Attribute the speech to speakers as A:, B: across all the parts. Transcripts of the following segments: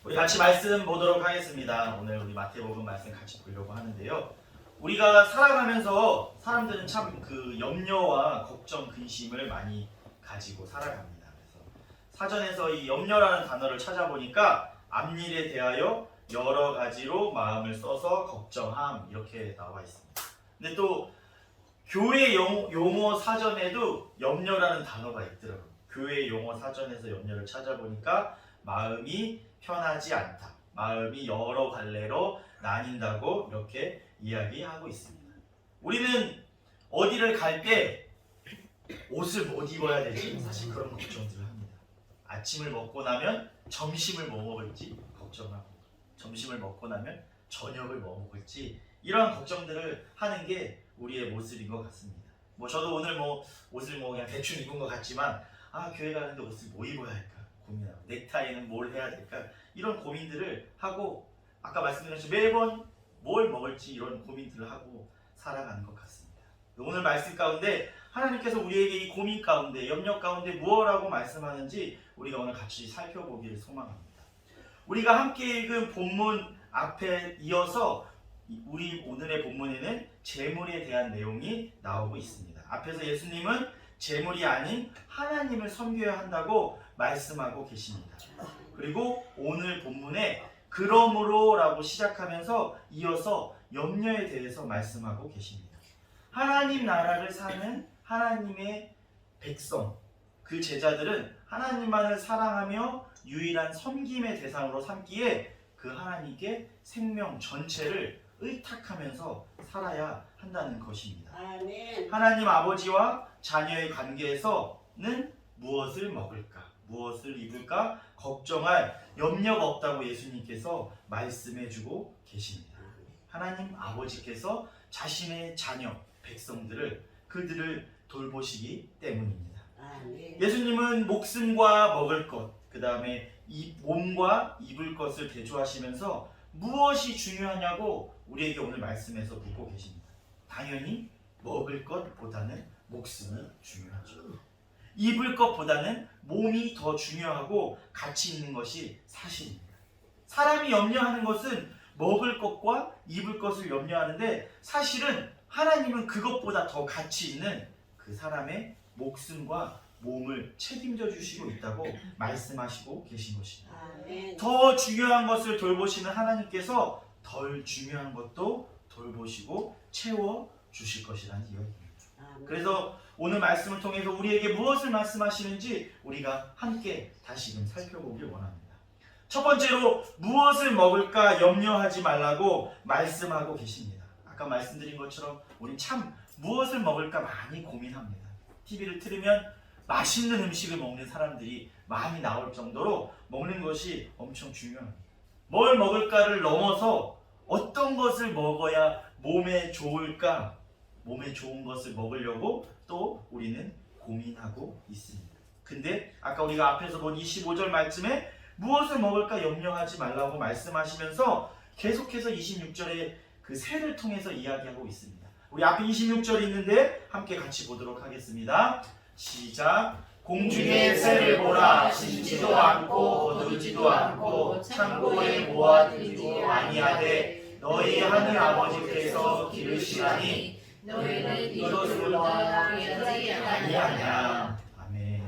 A: 우리 같이 말씀 보도록 하겠습니다. 오늘 우리 마태복음 말씀 같이 보려고 하는데요. 우리가 살아가면서 사람들은 참 그 염려와 걱정, 근심을 많이 가지고 살아갑니다. 그래서 사전에서 이 염려라는 단어를 찾아보니까 앞일에 대하여 여러 가지로 마음을 써서 걱정함 이렇게 나와 있습니다. 근데 또 교회 용어 사전에도 염려라는 단어가 있더라고요. 교회 용어 사전에서 염려를 찾아보니까 마음이 편하지 않다. 마음이 여러 갈래로 나뉜다고 이렇게 이야기하고 있습니다. 우리는 어디를 갈 때 옷을 못 입어야 되지? 사실 그런 걱정들을 합니다. 아침을 먹고 나면 점심을 뭐 먹을지 걱정하고, 점심을 먹고 나면 저녁을 뭐 먹을지, 이러한 걱정들을 하는 게 우리의 모습인 것 같습니다. 저도 오늘 옷을 그냥 대충 입은 것 같지만 교회 가는데 옷을 뭐 입어야 할까 고민하고, 넥타이는 뭘 해야 될까 이런 고민들을 하고, 아까 말씀드린 것처럼 매번 뭘 먹을지 이런 고민들을 하고 살아가는 것 같습니다. 오늘 말씀 가운데 하나님께서 우리에게 이 고민 가운데, 염려 가운데 무엇라고 말씀하는지 우리가 오늘 같이 살펴보기를 소망합니다. 우리가 함께 읽은 본문 앞에 이어서 우리 오늘의 본문에는 재물에 대한 내용이 나오고 있습니다. 앞에서 예수님은 재물이 아닌 하나님을 섬겨야 한다고 말씀하고 계십니다. 그리고 오늘 본문에 그러므로 라고 시작하면서 이어서 염려에 대해서 말씀하고 계십니다. 하나님 나라를 사는 하나님의 백성, 그 제자들은 하나님만을 사랑하며 유일한 섬김의 대상으로 삼기에 그 하나님께 생명 전체를 의탁하면서 살아야 한다는 것입니다.
B: 아멘.
A: 하나님 아버지와 자녀의 관계에서는 무엇을 먹을까, 무엇을 입을까 걱정할 염려가 없다고 예수님께서 말씀해주고 계십니다. 하나님 아버지께서 자신의 자녀, 백성들을, 그들을 돌보시기 때문입니다.
B: 아멘.
A: 예수님은 목숨과 먹을 것, 그 다음에 이 몸과 입을 것을 대조하시면서 무엇이 중요하냐고 우리에게 오늘 말씀에서 묻고 계십니다. 당연히 먹을 것보다는 목숨이 중요하죠. 입을 것보다는 몸이 더 중요하고 가치 있는 것이 사실입니다. 사람이 염려하는 것은 먹을 것과 입을 것을 염려하는데, 사실은 하나님은 그것보다 더 가치 있는 그 사람의 목숨과 몸을 책임져 주시고 있다고 말씀하시고 계신 것입니다.
B: 아멘.
A: 더 중요한 것을 돌보시는 하나님께서 덜 중요한 것도 돌보시고 채워 주실 것이라는 이야기입니다.
B: 아멘.
A: 그래서 오늘 말씀을 통해서 우리에게 무엇을 말씀하시는지 우리가 함께 다시금 살펴보길 원합니다. 첫 번째로 무엇을 먹을까 염려하지 말라고 말씀하고 계십니다. 아까 말씀드린 것처럼 우린 참 무엇을 먹을까 많이 고민합니다. TV를 틀으면 맛있는 음식을 먹는 사람들이 많이 나올 정도로 먹는 것이 엄청 중요합니다. 뭘 먹을까를 넘어서 어떤 것을 먹어야 몸에 좋을까, 몸에 좋은 것을 먹으려고 또 우리는 고민하고 있습니다. 근데 아까 우리가 앞에서 본 25절 말씀에 무엇을 먹을까 염려하지 말라고 말씀하시면서 계속해서 26절에 그 새를 통해서 이야기하고 있습니다. 우리 앞에 26절이 있는데 함께 같이 보도록 하겠습니다. 시작. 공중의 새를 보라. 심지도 않고 거두지도 않고 창고에 모아두지도 아니하되 너희 하늘 아버지께서 기르시나니 너희는 이것보다 귀하지 아니하냐. 아멘.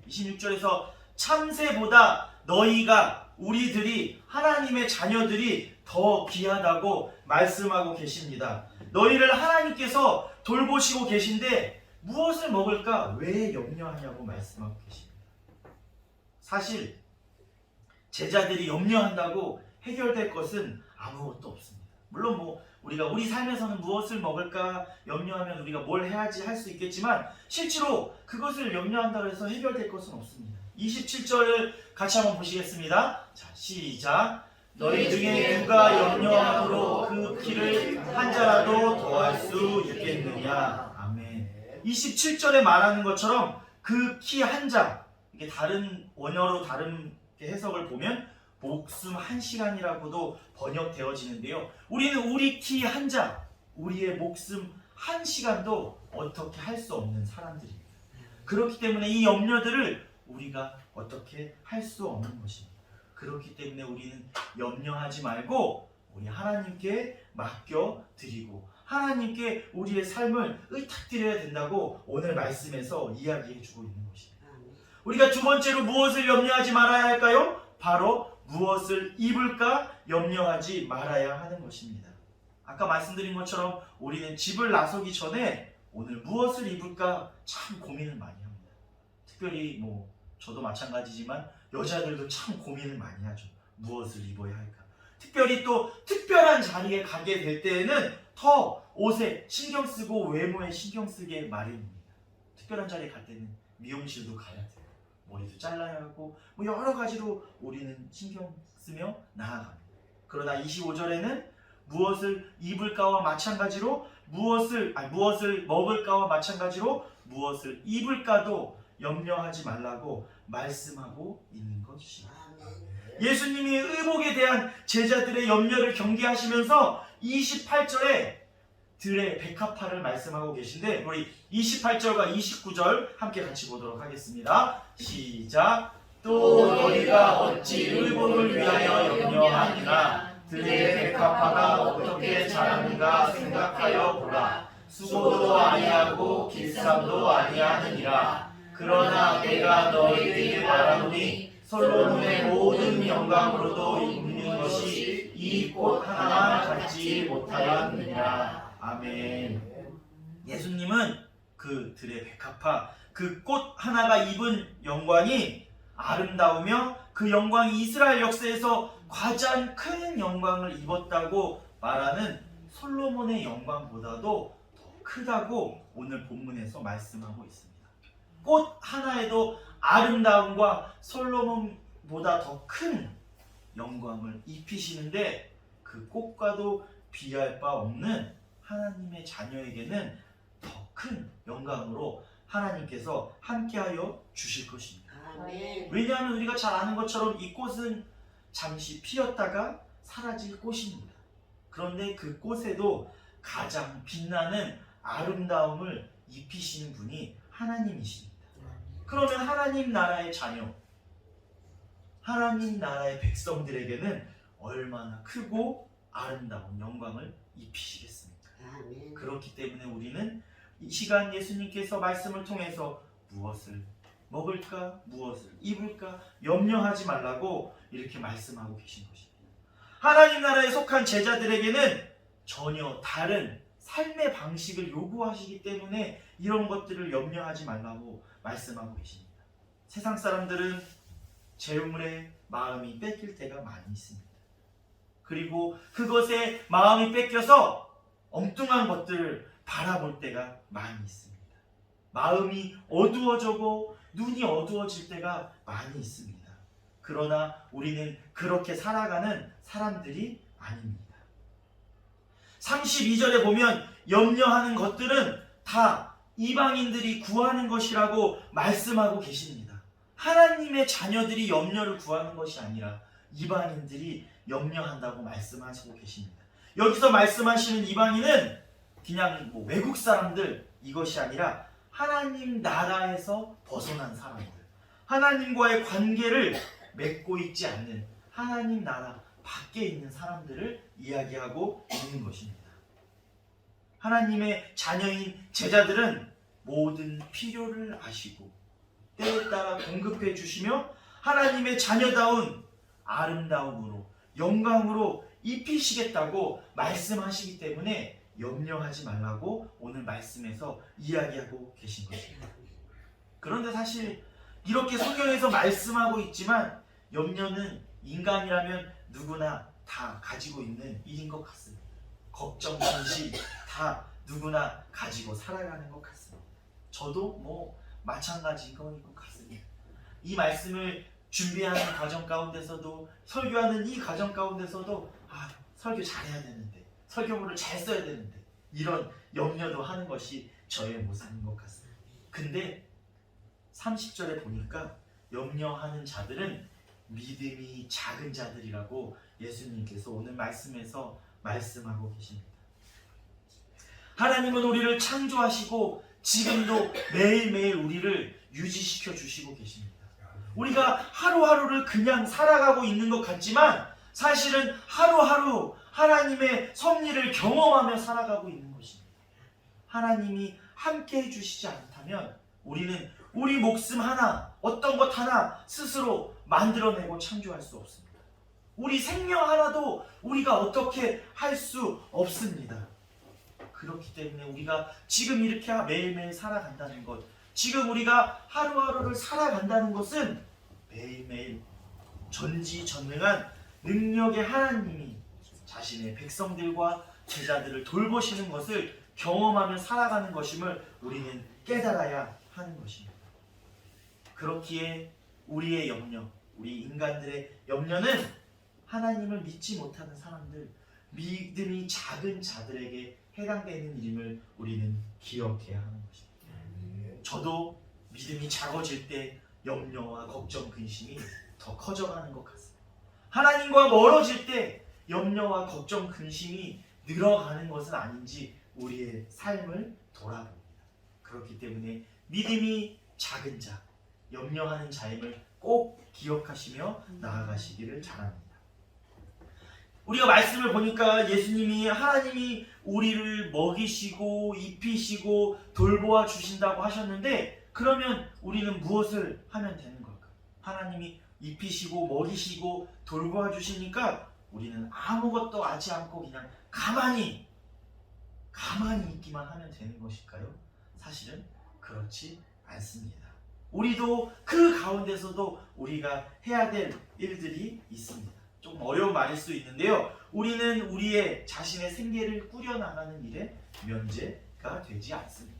A: 26절에서 참새보다 너희가, 우리들이, 하나님의 자녀들이 더 귀하다고 말씀하고 계십니다. 너희를 하나님께서 돌보시고 계신데 무엇을 먹을까 왜 염려하냐고 말씀하고 계십니다. 사실 제자들이 염려한다고 해결될 것은 아무것도 없습니다. 물론 우리가 우리 삶에서는 무엇을 먹을까 염려하면 우리가 뭘 해야지 할 수 있겠지만, 실제로 그것을 염려한다고 해서 해결될 것은 없습니다. 27절을 같이 한번 보시겠습니다. 자, 시작. 너희 중에 누가 염려함으로 그 키를 한 자라도 더할 수 있겠느냐. 아멘. 27절에 말하는 것처럼 그 키 한 자, 이게 다른 원어로 다른 해석을 보면 목숨 한 시간이라고도 번역되어지는데요. 우리는 우리 키 한 자, 우리의 목숨 한 시간도 어떻게 할 수 없는 사람들입니다. 그렇기 때문에 이 염려들을 우리가 어떻게 할 수 없는 것입니다. 그렇기 때문에 우리는 염려하지 말고 우리 하나님께 맡겨드리고 하나님께 우리의 삶을 의탁드려야 된다고 오늘 말씀에서 이야기해주고 있는 것입니다. 우리가 두 번째로 무엇을 염려하지 말아야 할까요? 바로 무엇을 입을까 염려하지 말아야 하는 것입니다. 아까 말씀드린 것처럼 우리는 집을 나서기 전에 오늘 무엇을 입을까 참 고민을 많이 합니다. 특별히 저도 마찬가지지만 여자들도 참 고민을 많이 하죠. 무엇을 입어야 할까. 특별히 또 특별한 자리에 가게 될 때에는 더 옷에 신경 쓰고 외모에 신경 쓰게 마련입니다. 특별한 자리에 갈 때는 미용실도 가야 돼요. 머리도 잘라야 하고 여러 가지로 우리는 신경 쓰며 나아갑니다. 그러나 25절에는 무엇을 입을까와 마찬가지로 무엇을 먹을까와 마찬가지로 무엇을 입을까도 염려하지 말라고 말씀하고 있는 것입니다. 예수님이 의복에 대한 제자들의 염려를 경계하시면서 28절에 들의 백합화를 말씀하고 계신데 우리 28절과 29절 함께 같이 보도록 하겠습니다. 시작. 또 너희가 어찌 의복을 위하여 염려하느냐 들의 백합화가 어떻게 자라는가 생각하여 보라. 수고도 아니하고 길쌈도 아니하느니라. 그러나 내가 너희에게 말하노니 솔로몬의 모든 영광으로도 입는 것이 이 꽃 하나만 갖지 못하였느니라. 아멘. 예수님은 그 들의 백합화, 그 꽃 하나가 입은 영광이 아름다우며 그 영광이 이스라엘 역사에서 가장 큰 영광을 입었다고 말하는 솔로몬의 영광보다도 더 크다고 오늘 본문에서 말씀하고 있습니다. 꽃 하나에도 아름다움과 솔로몬보다 더 큰 영광을 입히시는데 그 꽃과도 비할 바 없는 하나님의 자녀에게는 더 큰 영광으로 하나님께서 함께하여 주실 것입니다.
B: 아멘.
A: 왜냐하면 우리가 잘 아는 것처럼 이 꽃은 잠시 피었다가 사라질 꽃입니다. 그런데 그 꽃에도 가장 빛나는 아름다움을 입히시는 분이 하나님이십니다. 그러면 하나님 나라의 자녀, 하나님 나라의 백성들에게는 얼마나 크고 아름다운 영광을 입히시겠습니까?
B: 아멘.
A: 그렇기 때문에 우리는 이 시간 예수님께서 말씀을 통해서 무엇을 먹을까, 무엇을 입을까 염려하지 말라고 이렇게 말씀하고 계신 것입니다. 하나님 나라에 속한 제자들에게는 전혀 다른 삶의 방식을 요구하시기 때문에 이런 것들을 염려하지 말라고 말씀하고 계십니다. 세상 사람들은 재물에 마음이 뺏길 때가 많이 있습니다. 그리고 그것에 마음이 뺏겨서 엉뚱한 것들을 바라볼 때가 많이 있습니다. 마음이 어두워지고 눈이 어두워질 때가 많이 있습니다. 그러나 우리는 그렇게 살아가는 사람들이 아닙니다. 32절에 보면 염려하는 것들은 다 이방인들이 구하는 것이라고 말씀하고 계십니다. 하나님의 자녀들이 염려를 구하는 것이 아니라 이방인들이 염려한다고 말씀하시고 계십니다. 여기서 말씀하시는 이방인은 그냥 외국 사람들 이것이 아니라 하나님 나라에서 벗어난 사람들, 하나님과의 관계를 맺고 있지 않는 하나님 나라 밖에 있는 사람들을 이야기하고 있는 것입니다. 하나님의 자녀인 제자들은 모든 필요를 아시고 때에 따라 공급해 주시며 하나님의 자녀다운 아름다움으로 영광으로 입히시겠다고 말씀하시기 때문에 염려하지 말라고 오늘 말씀에서 이야기하고 계신 것입니다. 그런데 사실 이렇게 성경에서 말씀하고 있지만 염려는 인간이라면 누구나 다 가지고 있는 일인 것 같습니다. 걱정, 근심 다 누구나 가지고 살아가는 것 같습니다. 저도 마찬가지인 것 같습니다. 이 말씀을 준비하는 과정 가운데서도 설교하는 이 과정 가운데서도 설교 잘해야 되는데 설교문을 잘 써야 되는데 이런 염려도 하는 것이 저의 모습인 것 같습니다. 근데 30절에 보니까 염려하는 자들은 믿음이 작은 자들이라고 예수님께서 오늘 말씀에서 말씀하고 계십니다. 하나님은 우리를 창조하시고 지금도 매일매일 우리를 유지시켜 주시고 계십니다. 우리가 하루하루를 그냥 살아가고 있는 것 같지만 사실은 하루하루 하나님의 섭리를 경험하며 살아가고 있는 것입니다. 하나님이 함께 해주시지 않다면 우리는 우리 목숨 하나, 어떤 것 하나 스스로 만들어내고 창조할 수 없습니다. 우리 생명 하나도 우리가 어떻게 할 수 없습니다. 그렇기 때문에 우리가 지금 이렇게 매일매일 살아간다는 것, 지금 우리가 하루하루를 살아간다는 것은 매일매일 전지전능한 능력의 하나님이 자신의 백성들과 제자들을 돌보시는 것을 경험하며 살아가는 것임을 우리는 깨달아야 하는 것입니다. 그렇기에 우리의 염려, 우리 인간들의 염려는 하나님을 믿지 못하는 사람들, 믿음이 작은 자들에게 해당되는 일임을 우리는 기억해야 하는 것입니다. 저도 믿음이 작아질 때 염려와 걱정, 근심이 더 커져가는 것 같습니다. 하나님과 멀어질 때 염려와 걱정, 근심이 늘어가는 것은 아닌지 우리의 삶을 돌아봅니다. 그렇기 때문에 믿음이 작은 자, 염려하는 자임을 꼭 기억하시며 나아가시기를 바랍니다. 우리가 말씀을 보니까 예수님이 하나님이 우리를 먹이시고 입히시고 돌보아 주신다고 하셨는데 그러면 우리는 무엇을 하면 되는 걸까요? 하나님이 입히시고 먹이시고 돌보아 주시니까 우리는 아무것도 하지 않고 그냥 가만히 있기만 하면 되는 것일까요? 사실은 그렇지 않습니다. 우리도 그 가운데서도 우리가 해야 될 일들이 있습니다. 조금 어려운 말일 수 있는데요. 우리는 우리의 자신의 생계를 꾸려나가는 일에 면제가 되지 않습니다.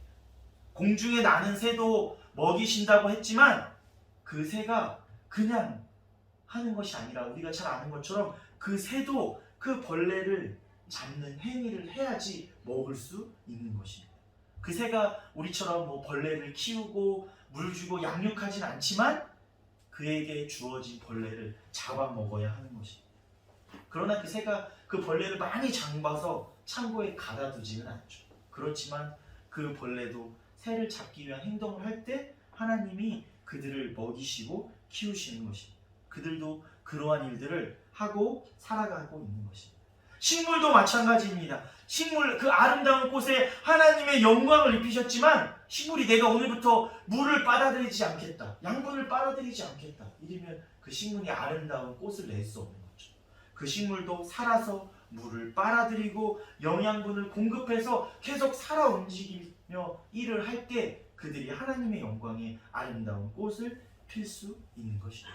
A: 공중에 나는 새도 먹이신다고 했지만 그 새가 그냥 하는 것이 아니라 우리가 잘 아는 것처럼 그 새도 그 벌레를 잡는 행위를 해야지 먹을 수 있는 것입니다. 그 새가 우리처럼 벌레를 키우고 물 주고 양육하진 않지만 그에게 주어진 벌레를 잡아먹어야 하는 것입니다. 그러나 그 새가 그 벌레를 많이 잡아서 창고에 가둬두지는 않죠. 그렇지만 그 벌레도 새를 잡기 위한 행동을 할 때 하나님이 그들을 먹이시고 키우시는 것입니다. 그들도 그러한 일들을 하고 살아가고 있는 것입니다. 식물도 마찬가지입니다. 식물, 그 아름다운 꽃에 하나님의 영광을 입히셨지만 식물이 내가 오늘부터 물을 빨아들이지 않겠다, 양분을 빨아들이지 않겠다 이러면 그 식물이 아름다운 꽃을 낼 수 없는 거죠. 그 식물도 살아서 물을 빨아들이고 영양분을 공급해서 계속 살아 움직이며 일을 할 때 그들이 하나님의 영광의 아름다운 꽃을 필 수 있는 것입니다.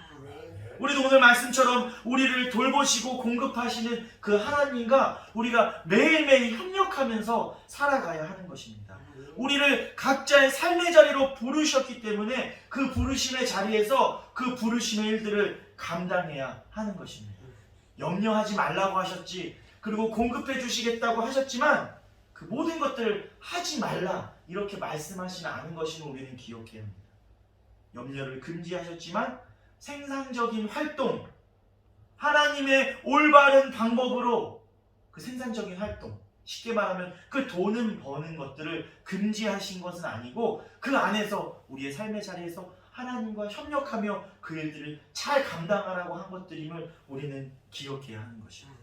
A: 우리도 오늘 말씀처럼 우리를 돌보시고 공급하시는 그 하나님과 우리가 매일매일 협력하면서 살아가야 하는 것입니다. 우리를 각자의 삶의 자리로 부르셨기 때문에 그 부르심의 자리에서 그 부르심의 일들을 감당해야 하는 것입니다. 염려하지 말라고 하셨지, 그리고 공급해 주시겠다고 하셨지만 그 모든 것들을 하지 말라 이렇게 말씀하시는 않은 것임을 우리는 기억해야 합니다. 염려를 금지하셨지만 생산적인 활동, 하나님의 올바른 방법으로 그 생산적인 활동, 쉽게 말하면 그 돈을 버는 것들을 금지하신 것은 아니고 그 안에서 우리의 삶의 자리에서 하나님과 협력하며 그 일들을 잘 감당하라고 한 것들임을 우리는 기억해야 하는 것입니다.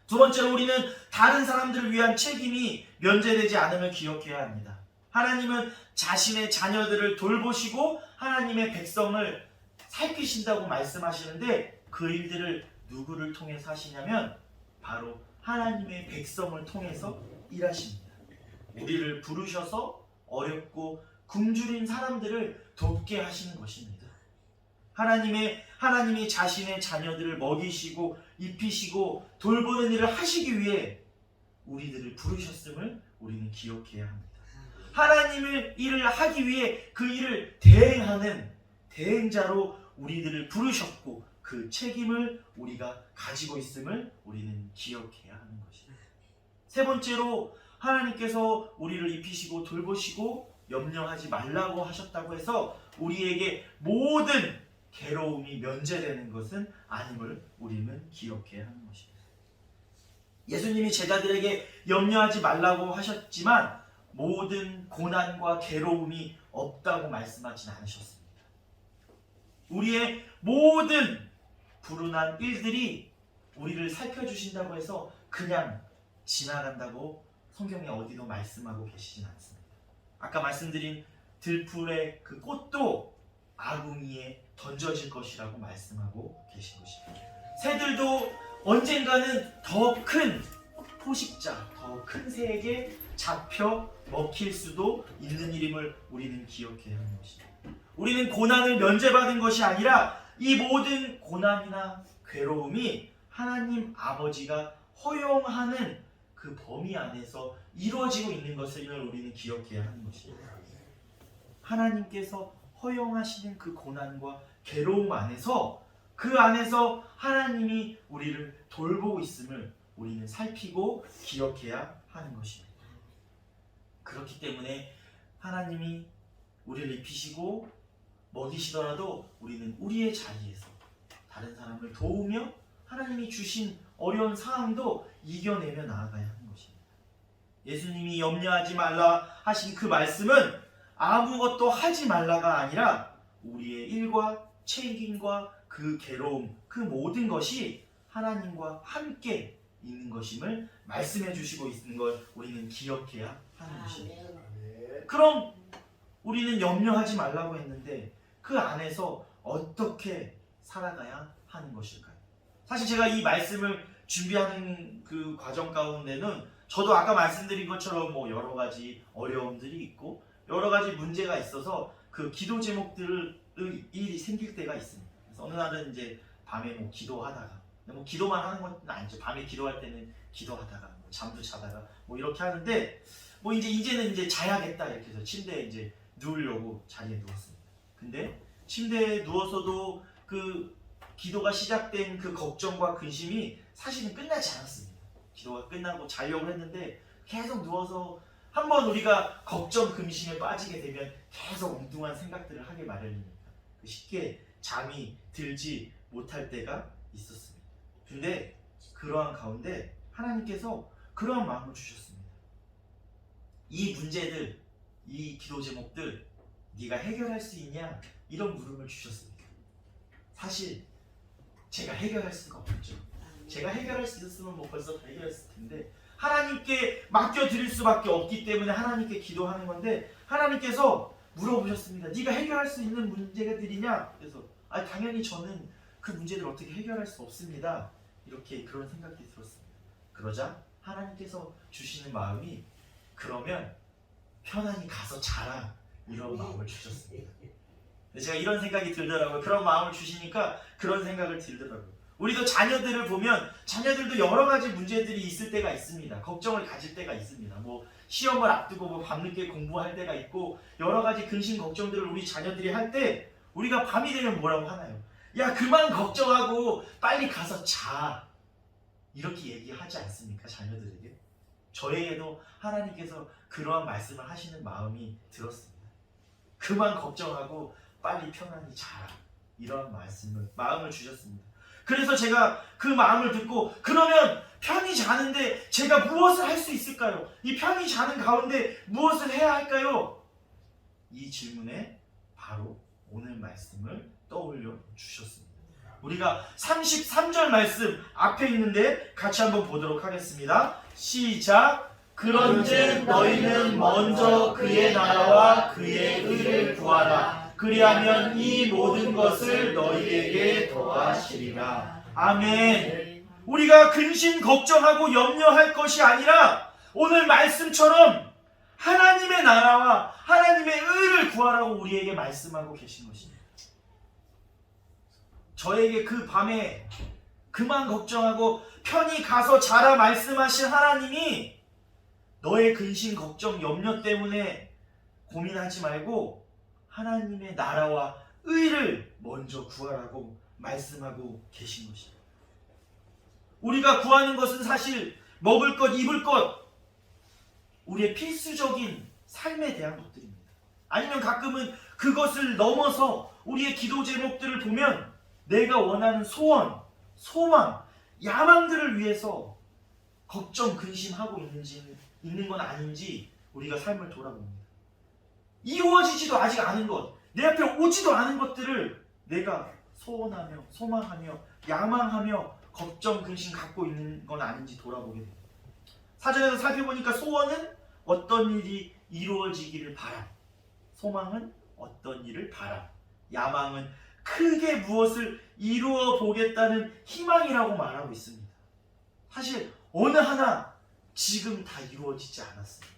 A: 두 번째로 우리는 다른 사람들을 위한 책임이 면제되지 않음을 기억해야 합니다. 하나님은 자신의 자녀들을 돌보시고 하나님의 백성을 살피신다고 말씀하시는데 그 일들을 누구를 통해서 하시냐면 바로 하나님의 백성을 통해서 일하십니다. 우리를 부르셔서 어렵고 굶주린 사람들을 돕게 하시는 것입니다. 하나님이 자신의 자녀들을 먹이시고 입히시고 돌보는 일을 하시기 위해 우리들을 부르셨음을 우리는 기억해야 합니다. 하나님의 일을 하기 위해 그 일을 대행하는 대행자로 우리들을 부르셨고 그 책임을 우리가 가지고 있음을 우리는 기억해야 하는 것입니다. 세 번째로 하나님께서 우리를 입히시고 돌보시고 염려하지 말라고 하셨다고 해서 우리에게 모든 괴로움이 면제되는 것은 아님을 우리는 기억해야 하는 것입니다. 예수님이 제자들에게 염려하지 말라고 하셨지만 모든 고난과 괴로움이 없다고 말씀하진 않으셨습니다. 우리의 모든 불운한 일들이 우리를 살펴주신다고 해서 그냥 지나간다고 성경에 어디도 말씀하고 계시진 않습니다. 아까 말씀드린 들풀의 그 꽃도 아궁이에 던져질 것이라고 말씀하고 계신 것입니다. 새들도 언젠가는 더 큰 포식자, 더 큰 새에게 잡혀 먹힐 수도 있는 일임을 우리는 기억해야 하는 것입니다. 우리는 고난을 면제받은 것이 아니라 이 모든 고난이나 괴로움이 하나님 아버지가 허용하는 그 범위 안에서 이루어지고 있는 것을 우리는 기억해야 하는 것입니다. 하나님께서 허용하시는 그 고난과 괴로움 안에서 그 안에서 하나님이 우리를 돌보고 있음을 우리는 살피고 기억해야 하는 것입니다. 그렇기 때문에 하나님이 우리를 입히시고 먹이시더라도 우리는 우리의 자리에서 다른 사람을 도우며 하나님이 주신 어려운 상황도 이겨내며 나아가야 하는 것입니다. 예수님이 염려하지 말라 하신 그 말씀은 아무것도 하지 말라가 아니라 우리의 일과 책임과 그 괴로움, 그 모든 것이 하나님과 함께 있는 것임을 말씀해 주시고 있는 걸 우리는 기억해야 하는 것입니다. 그럼 우리는 염려하지 말라고 했는데 그 안에서 어떻게 살아가야 하는 것일까요? 사실 제가 이 말씀을 준비하는 그 과정 가운데는 저도 아까 말씀드린 것처럼 뭐 여러 가지 어려움들이 있고 여러 가지 문제가 있어서 그 기도 제목들이 생길 때가 있습니다. 그래서 어느 날은 이제 밤에 뭐 기도하다가 뭐 기도만 하는 건 아니죠. 밤에 기도할 때는 기도하다가 뭐 잠도 자다가 뭐 이렇게 하는데 뭐 이제는 이제 자야겠다 이렇게 해서 침대에 이제 누우려고 자리에 누웠습니다. 근데 침대에 누워서도 그 기도가 시작된 그 걱정과 근심이 사실은 끝나지 않았습니다. 기도가 끝나고 자려고 했는데 계속 누워서 한번 우리가 걱정 근심에 빠지게 되면 계속 엉뚱한 생각들을 하게 마련이니까 쉽게 잠이 들지 못할 때가 있었습니다. 근데 그러한 가운데 하나님께서 그러한 마음을 주셨습니다. 이 문제들, 이 기도 제목들 네가 해결할 수 있냐? 이런 물음을 주셨습니다. 사실 제가 해결할 수가 없죠. 제가 해결할 수 있었으면 뭐 벌써 해결했을 텐데 하나님께 맡겨드릴 수밖에 없기 때문에 하나님께 기도하는 건데 하나님께서 물어보셨습니다. 네가 해결할 수 있는 문제들이냐? 그래서 당연히 저는 그 문제들을 어떻게 해결할 수 없습니다. 이렇게 그런 생각이 들었습니다. 그러자 하나님께서 주시는 마음이 그러면 편안히 가서 자라 이런 마음을 주셨습니다. 제가 이런 생각이 들더라고요. 그런 마음을 주시니까 그런 생각을 들더라고요. 우리도 자녀들을 보면 자녀들도 여러 가지 문제들이 있을 때가 있습니다. 걱정을 가질 때가 있습니다. 뭐 시험을 앞두고 뭐 밤늦게 공부할 때가 있고 여러 가지 근심 걱정들을 우리 자녀들이 할 때 우리가 밤이 되면 뭐라고 하나요? 야 그만 걱정하고 빨리 가서 자. 이렇게 얘기하지 않습니까? 자녀들에게. 저에게도 하나님께서 그러한 말씀을 하시는 마음이 들었습니다. 그만 걱정하고 빨리 편안히 자라. 이런 마음을 주셨습니다. 그래서 제가 그 마음을 듣고 그러면 편히 자는데 제가 무엇을 할 수 있을까요? 이 편히 자는 가운데 무엇을 해야 할까요? 이 질문에 바로 오늘 말씀을 떠올려 주셨습니다. 우리가 33절 말씀 앞에 있는데 같이 한번 보도록 하겠습니다. 시작! 그런즉 너희는 먼저 그의 나라와 그의 의를 구하라. 그리하면 이 모든 것을 너희에게 더하시리라. 아멘. 우리가 근심 걱정하고 염려할 것이 아니라 오늘 말씀처럼 하나님의 나라와 하나님의 의를 구하라고 우리에게 말씀하고 계신 것입니다. 저에게 그 밤에 그만 걱정하고 편히 가서 자라 말씀하신 하나님이 너의 근심 걱정 염려 때문에 고민하지 말고 하나님의 나라와 의를 먼저 구하라고 말씀하고 계신 것입니다. 우리가 구하는 것은 사실 먹을 것, 입을 것, 우리의 필수적인 삶에 대한 것들입니다. 아니면 가끔은 그것을 넘어서 우리의 기도 제목들을 보면 내가 원하는 소원, 소망, 야망들을 위해서 걱정, 근심하고 있는 건 아닌지 우리가 삶을 돌아봅니다. 이루어지지도 아직 않은 것, 내 앞에 오지도 않은 것들을 내가 소원하며 소망하며 야망하며 걱정 근심 갖고 있는 건 아닌지 돌아보게 됩니다. 사전에서 살펴보니까 소원은 어떤 일이 이루어지기를 바람, 소망은 어떤 일을 바람, 야망은 크게 무엇을 이루어 보겠다는 희망이라고 말하고 있습니다. 사실 어느 하나 지금 다 이루어지지 않았습니다.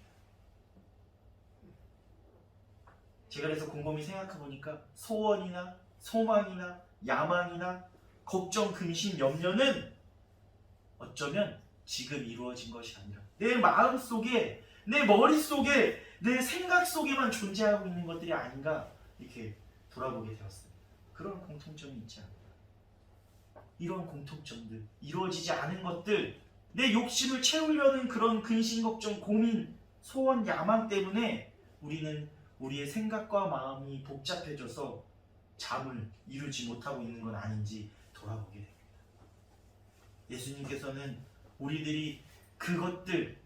A: 제가 그래서 곰곰이 생각해 보니까 소원이나 소망이나 야망이나 걱정, 근심, 염려는 어쩌면 지금 이루어진 것이 아니라 내 마음속에, 내 머릿속에, 내 생각 속에만 존재하고 있는 것들이 아닌가 이렇게 돌아보게 되었습니다. 그런 공통점이 있지 않나. 이런 공통점들, 이루어지지 않은 것들, 내 욕심을 채우려는 그런 근심, 걱정, 고민, 소원, 야망 때문에 우리는 우리의 생각과 마음이 복잡해져서 잠을 이루지 못하고 있는 건 아닌지 돌아보게 됩니다. 예수님께서는 우리들이 그것들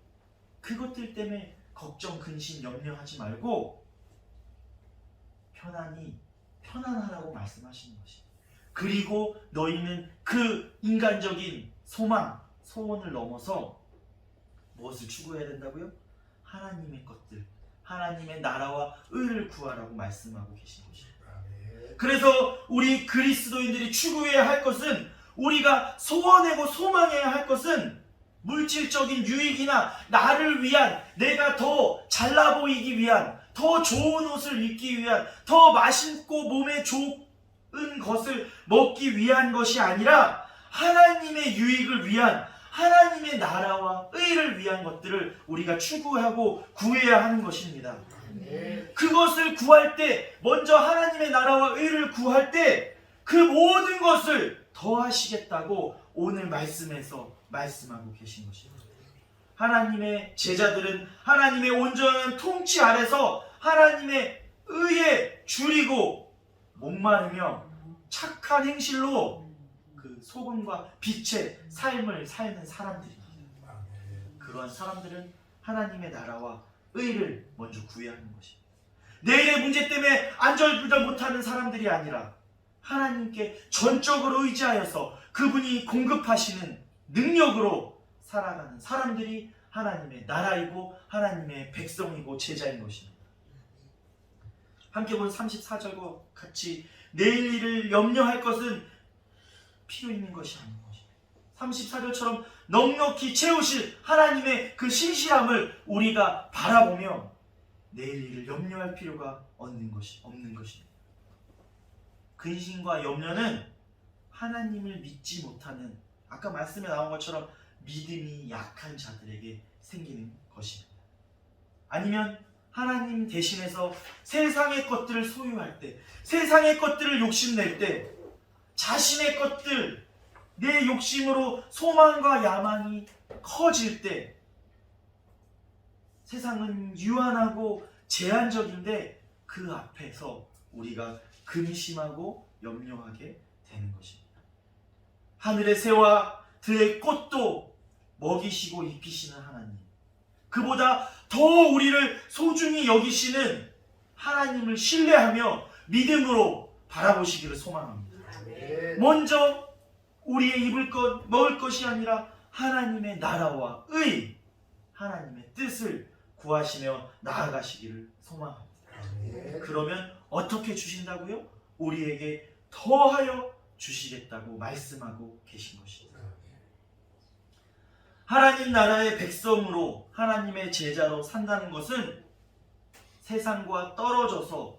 A: 때문에 걱정, 근심, 염려하지 말고 편안하라고 말씀하시는 것입니다. 그리고 너희는 그 인간적인 소망, 소원을 넘어서 무엇을 추구해야 된다고요? 하나님의 것들, 하나님의 나라와 의를 구하라고 말씀하고 계신 것입니다. 그래서 우리 그리스도인들이 추구해야 할 것은, 우리가 소원하고 소망해야 할 것은 물질적인 유익이나 나를 위한, 내가 더 잘나 보이기 위한, 더 좋은 옷을 입기 위한, 더 맛있고 몸에 좋은 것을 먹기 위한 것이 아니라 하나님의 유익을 위한, 하나님의 나라와 의를 위한 것들을 우리가 추구하고 구해야 하는 것입니다. 그것을 구할 때, 먼저 하나님의 나라와 의를 구할 때 그 모든 것을 더하시겠다고 오늘 말씀에서 말씀하고 계신 것입니다. 하나님의 제자들은 하나님의 온전한 통치 아래서 하나님의 의에 줄이고 목마르며 착한 행실로 그 소금과 빛의 삶을 사는 사람들입니다. 그러한 사람들은 하나님의 나라와 의를 먼저 구해야 하는 것입니다. 내일의 문제 때문에 안절부절 못하는 사람들이 아니라 하나님께 전적으로 의지하여서 그분이 공급하시는 능력으로 살아가는 사람들이 하나님의 나라이고 하나님의 백성이고 제자인 것입니다. 함께 본 34절과 같이 내일 일을 염려할 것은 필요 있는 것이 아닌 것입니다. 34절처럼 넉넉히 채우실 하나님의 그 신실함을 우리가 바라보며 내일 일을 염려할 필요가 없는 것입니다. 근심과 염려는 하나님을 믿지 못하는, 아까 말씀에 나온 것처럼 믿음이 약한 자들에게 생기는 것입니다. 아니면 하나님 대신해서 세상의 것들을 소유할 때, 세상의 것들을 욕심낼 때, 자신의 것들, 내 욕심으로 소망과 야망이 커질 때, 세상은 유한하고 제한적인데 그 앞에서 우리가 근심하고 염려하게 되는 것입니다. 하늘의 새와 들의 꽃도 먹이시고 입히시는 하나님, 그보다 더 우리를 소중히 여기시는 하나님을 신뢰하며 믿음으로 바라보시기를 소망합니다. 먼저 우리의 입을 것, 먹을 것이 아니라 하나님의 나라와 의, 하나님의 뜻을 구하시며 나아가시기를 소망합니다. 그러면 어떻게 주신다고요? 우리에게 더하여 주시겠다고 말씀하고 계신 것입니다. 하나님 나라의 백성으로, 하나님의 제자로 산다는 것은 세상과 떨어져서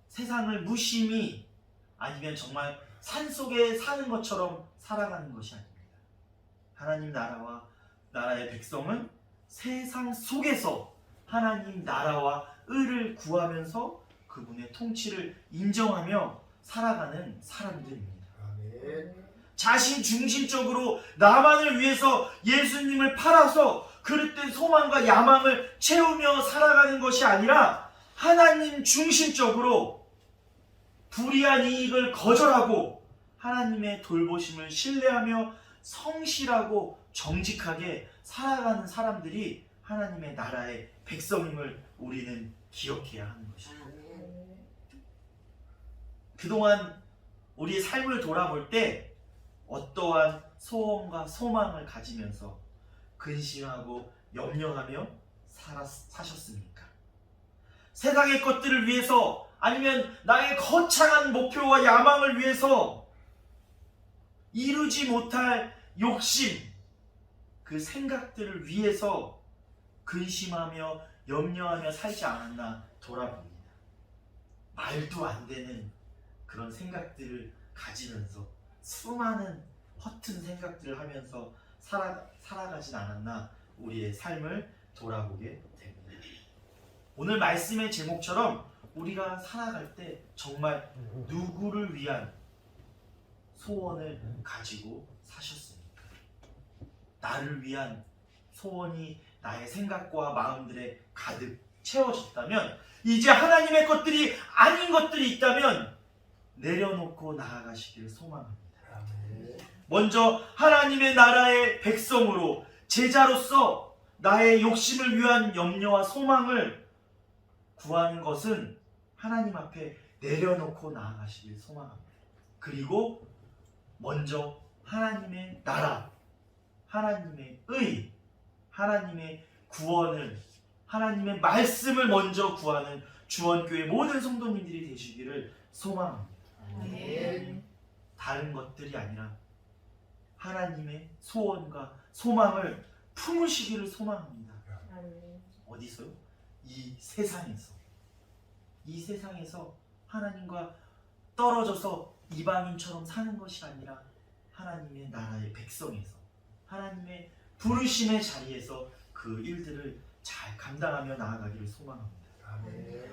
A: 세상을 무심히, 아니면 정말 산속에 사는 것처럼 살아가는 것이 아닙니다. 하나님 나라와 나라의 백성은 세상 속에서 하나님 나라와 의를 구하면서 그분의 통치를 인정하며 살아가는 사람들입니다. 자신 중심적으로 나만을 위해서 예수님을 팔아서 그릇된 소망과 야망을 채우며 살아가는 것이 아니라 하나님 중심적으로 불의한 이익을 거절하고 하나님의 돌보심을 신뢰하며 성실하고 정직하게 살아가는 사람들이 하나님의 나라의 백성임을 우리는 기억해야 하는 것입니다. 그동안 우리의 삶을 돌아볼 때 어떠한 소원과 소망을 가지면서 근심하고 염려하며 사셨습니까? 세상의 것들을 위해서, 아니면 나의 거창한 목표와 야망을 위해서 이루지 못할 욕심, 그 생각들을 위해서 근심하며 염려하며 살지 않았나 돌아봅니다. 말도 안 되는 그런 생각들을 가지면서 수많은 허튼 생각들을 하면서 살아가진 않았나 우리의 삶을 돌아보게 됩니다. 오늘 말씀의 제목처럼 우리가 살아갈 때 정말 누구를 위한 소원을 가지고 사셨습니까? 나를 위한 소원이 나의 생각과 마음들에 가득 채워졌다면, 이제 하나님의 것들이 아닌 것들이 있다면 내려놓고 나아가시기를 소망합니다. 먼저 하나님의 나라의 백성으로, 제자로서 나의 욕심을 위한 염려와 소망을 구하는 것은 하나님 앞에 내려놓고 나아가시길 소망합니다. 그리고 먼저 하나님의 나라, 하나님의 의, 하나님의 구원을, 하나님의 말씀을 먼저 구하는 주원교회 모든 성도님들이 되시기를 소망합니다. 다른 것들이 아니라 하나님의 소원과 소망을 품으시기를 소망합니다. 어디서요? 이 세상에서. 이 세상에서 하나님과 떨어져서 이방인처럼 사는 것이 아니라 하나님의 나라의 백성에서, 하나님의 부르심의 자리에서 그 일들을 잘 감당하며 나아가기를 소망합니다.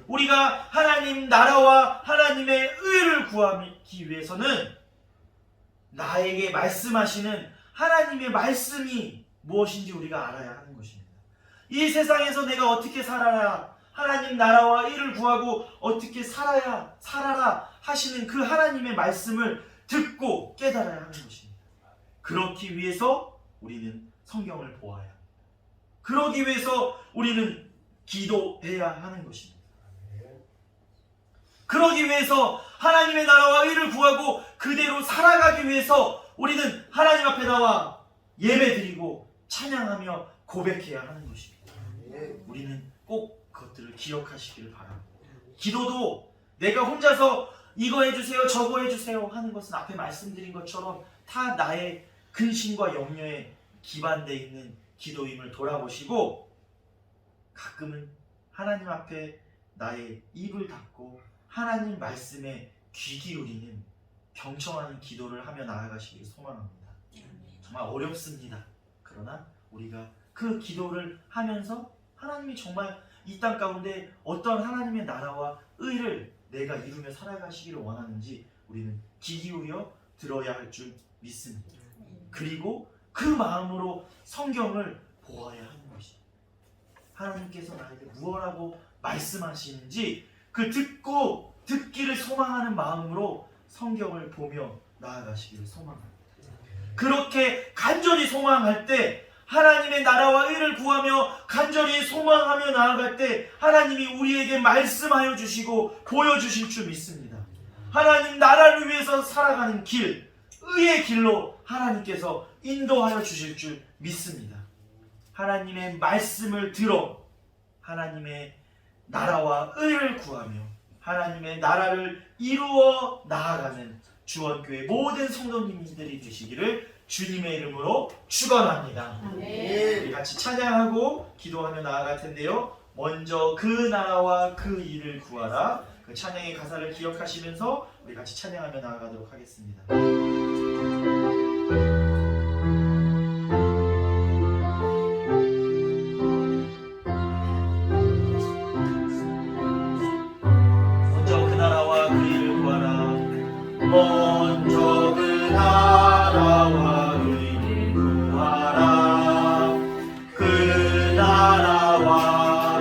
A: 우리가 하나님 나라와 하나님의 의를 구하기 위해서는 나에게 말씀하시는 하나님의 말씀이 무엇인지 우리가 알아야 하는 것입니다. 이 세상에서 내가 어떻게 살아야, 하나님 나라와 의를 구하고 어떻게 살아라 하시는 그 하나님의 말씀을 듣고 깨달아야 하는 것입니다. 그렇기 위해서 우리는 성경을 보아야 합니다. 그러기 위해서 우리는 기도해야 하는 것입니다. 그러기 위해서 하나님의 나라와 의를 구하고 그대로 살아가기 위해서 우리는 하나님 앞에 나와 예배드리고 찬양하며 고백해야 하는 것입니다. 우리는 꼭 그것들을 기억하시기를 바랍니다. 기도도 내가 혼자서 이거 해주세요 저거 해주세요 하는 것은 앞에 말씀드린 것처럼 다 나의 근심과 염려에 기반되어 있는 기도임을 돌아보시고, 가끔은 하나님 앞에 나의 입을 닫고 하나님 말씀에 귀 기울이는 경청하는 기도를 하며 나아가시기를 소망합니다. 정말 어렵습니다. 그러나 우리가 그 기도를 하면서 하나님이 정말 이 땅 가운데 어떤 하나님의 나라와 의를 내가 이루며 살아가시기를 원하는지 우리는 귀 기울여 들어야 할 줄 믿습니다. 그리고 그 마음으로 성경을 보아야 하는 것입니다. 하나님께서 나에게 무엇라고 말씀하시는지 그 듣기를 소망하는 마음으로 성경을 보며 나아가시기를 소망합니다. 그렇게 간절히 소망할 때, 하나님의 나라와 의를 구하며 간절히 소망하며 나아갈 때 하나님이 우리에게 말씀하여 주시고 보여주실 줄 믿습니다. 하나님 나라를 위해서 살아가는 길, 의의 길로 하나님께서 인도하여 주실 줄 믿습니다. 하나님의 말씀을 들어 하나님의 나라와 의를 구하며 하나님의 나라를 이루어 나아가는 주원교회 모든 성도님들이 되시기를 주님의 이름으로 축원합니다. 우리 같이 찬양하고 기도하며 나아갈 텐데요. 먼저 그 나라와 그 일을 구하라. 그 찬양의 가사를 기억하시면서 우리 같이 찬양하며 나아가도록 하겠습니다. 먼저 그 나라와 그 일을 구하라. 먼저 그 나라와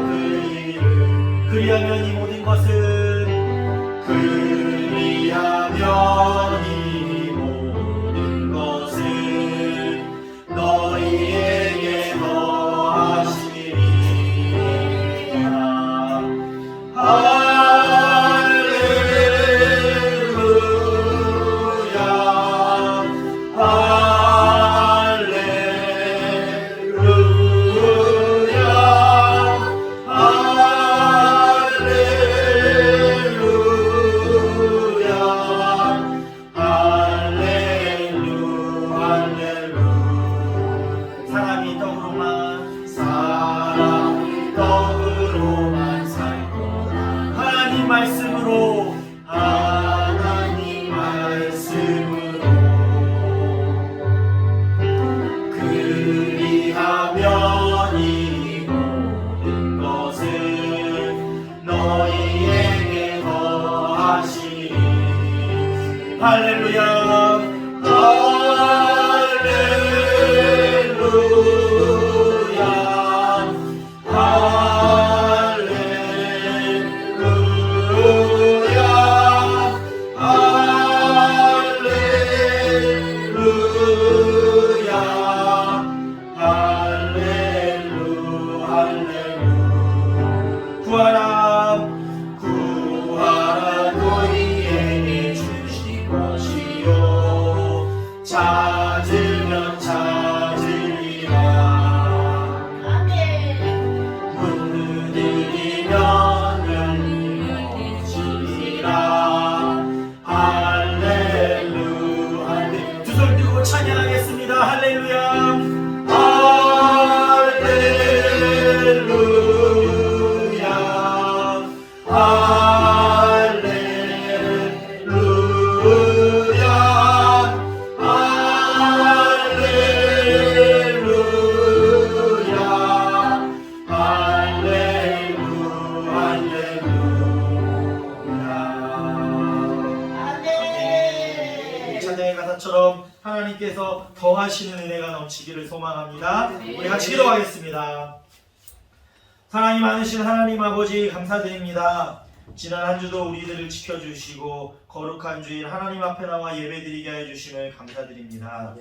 A: 그리하면 이 모든 것은 너희에게 더하시리라. 할렐루야. 할렐루야 찾으면 찾으리라 문 두드리면 열리리라 할렐루야 두 손 들고 찬양하겠습니다. 할렐루야 처럼 하나님께서 더하시는 은혜가 넘치기를 소망합니다. 우리 같이 기도하겠습니다. 사랑이 많으신 하나님 아버지 감사드립니다. 지난 한 주도 우리들을 지켜주시고 거룩한 주일 하나님 앞에 나와 예배드리게 해주심을 감사드립니다.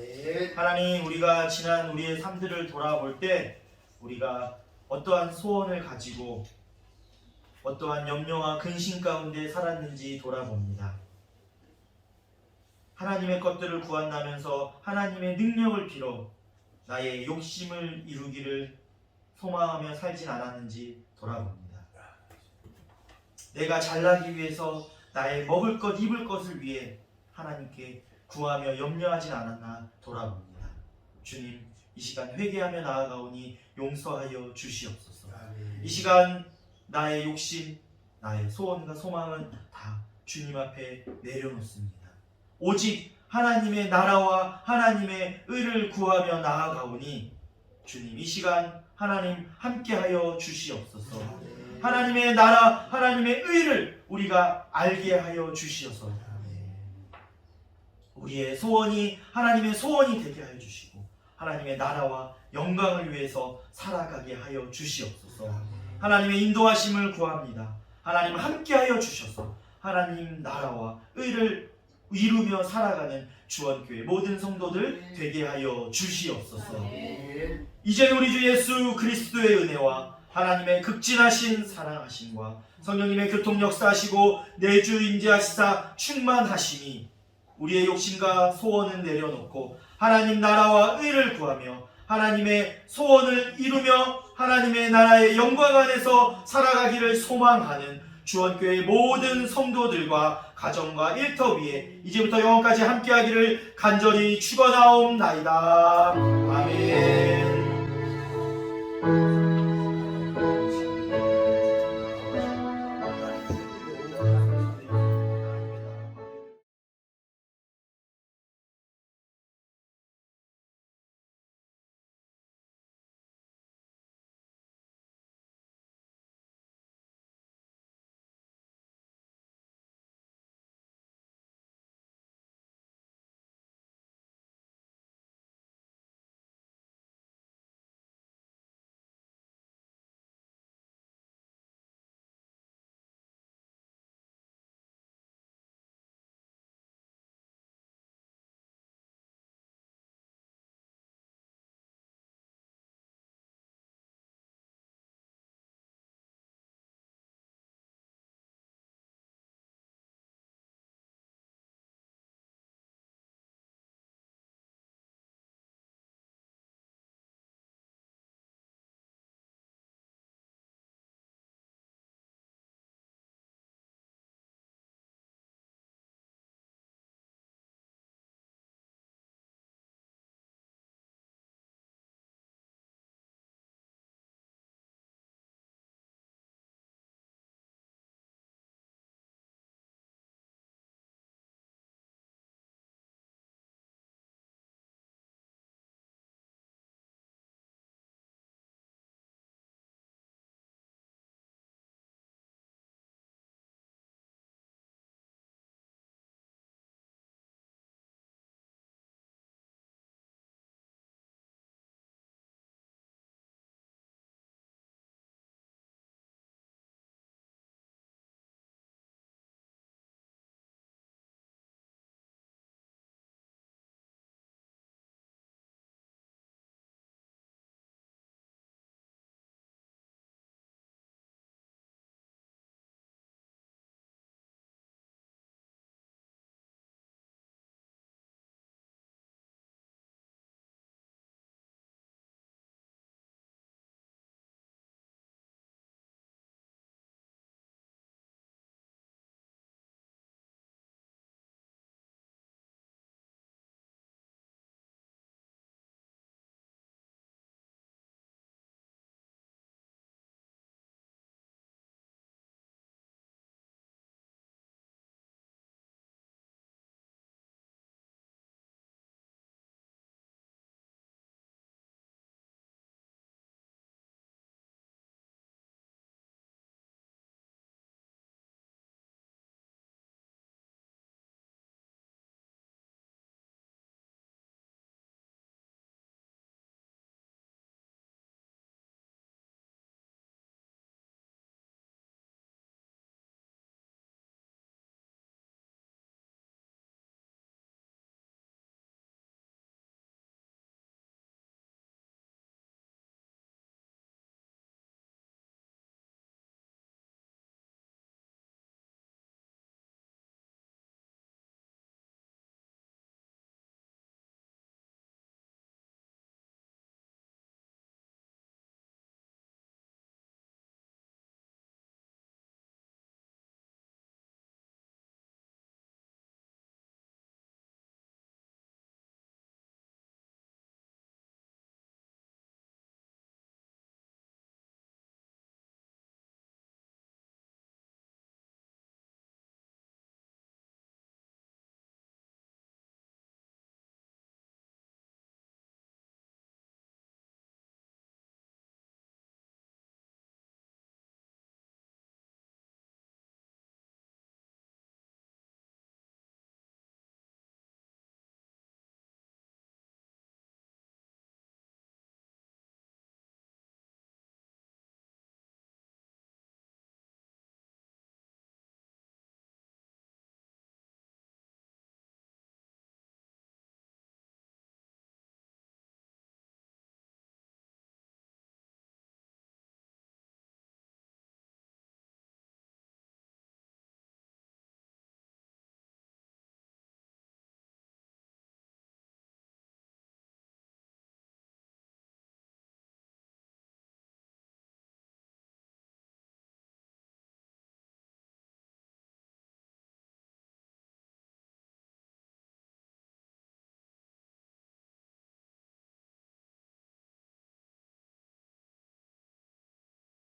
A: 하나님 우리가 지난 우리의 삶들을 돌아볼 때 우리가 어떠한 소원을 가지고 어떠한 염려와 근심 가운데 살았는지 돌아봅니다. 하나님의 것들을 구한다면서 하나님의 능력을 빌어 나의 욕심을 이루기를 소망하며 살진 않았는지 돌아봅니다. 내가 잘나기 위해서 나의 먹을 것 입을 것을 위해 하나님께 구하며 염려하진 않았나 돌아봅니다. 주님 이 시간 회개하며 나아가오니 용서하여 주시옵소서. 이 시간 나의 욕심 나의 소원과 소망은 다 주님 앞에 내려놓습니다. 오직 하나님의 나라와 하나님의 의를 구하며 나아가오니 주님 이 시간 하나님 함께하여 주시옵소서. 하나님의 나라 하나님의 의를 우리가 알게 하여 주시옵소서. 우리의 소원이 하나님의 소원이 되게 하여 주시고 하나님의 나라와 영광을 위해서 살아가게 하여 주시옵소서. 하나님의 인도하심을 구합니다. 하나님 함께하여 주셔서 하나님 나라와 의를 이루며 살아가는 주원교회 모든 성도들 되게 하여 주시옵소서. 이제 우리 주 예수 그리스도의 은혜와 하나님의 극진하신 사랑하심과 성령님의 교통 역사하시고 내주 임재하시사 충만하심이 우리의 욕심과 소원을 내려놓고 하나님 나라와 의를 구하며 하나님의 소원을 이루며 하나님의 나라의 영광 안에서 살아가기를 소망하는 주원교회 모든 성도들과 가정과 일터 위에 이제부터 영원까지 함께하기를 간절히 축원하옵나이다. 아멘.